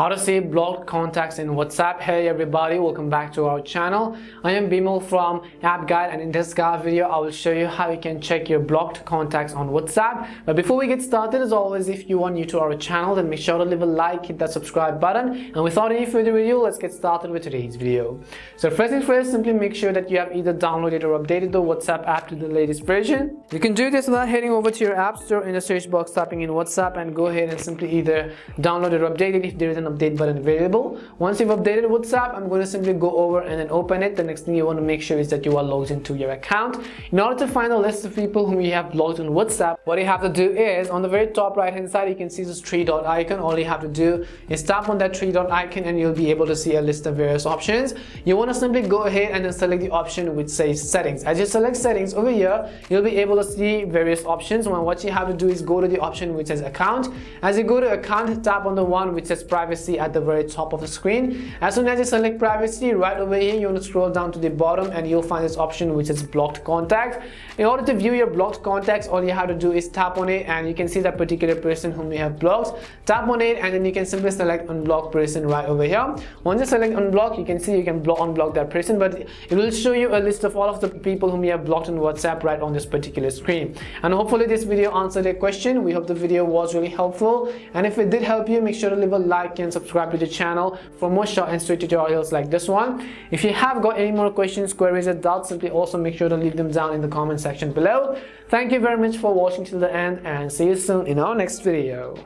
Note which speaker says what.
Speaker 1: How to save blocked contacts in WhatsApp. Hey everybody, welcome back to our channel. I am Bimal from App Guide, and in this video I will show you how you can check your blocked contacts on WhatsApp. But before we get started, as always, if you are new to our channel, then make sure to leave a like, hit that subscribe button, and without any further ado, let's get started with today's video. So first things first, simply make sure that you have either downloaded or updated the WhatsApp app to the latest version. You can do this by heading over to your app store, in the search box typing in WhatsApp, and go ahead and simply either download it or update it if there is an update button available. Once you've updated WhatsApp, I'm going to simply go over and then open it. The next thing you want to make sure is that you are logged into your account. In order to find a list of people whom you have logged on WhatsApp, what you have to do is, on the very top right hand side, you can see this three dot icon. All you have to do is tap on that three dot icon and you'll be able to see a list of various options. You want to simply go ahead and then select the option which says settings. As you select settings over here, you'll be able to see various options. Well, what you have to do is go to the option which says account. As you go to account, tap on the one which says privacy at the very top of the screen. As soon as you select privacy, right over here you want to scroll down to the bottom and you'll find this option which is blocked contacts. In order to view your blocked contacts, all you have to do is tap on it and you can see that particular person whom you have blocked. Tap on it and then you can simply select unblock person right over here. Once you select unblock, you can see you can unblock that person, but it will show you a list of all of the people whom you have blocked on WhatsApp right on this particular screen. And hopefully this video answered your question. We hope the video was really helpful, and if it did help you, make sure to leave a like and subscribe to the channel for more short and sweet tutorials like this one. If you have got any more questions, queries or doubts, simply also make sure to leave them down in the comment section below. Thank you very much for watching till the end, and see you soon in our next video.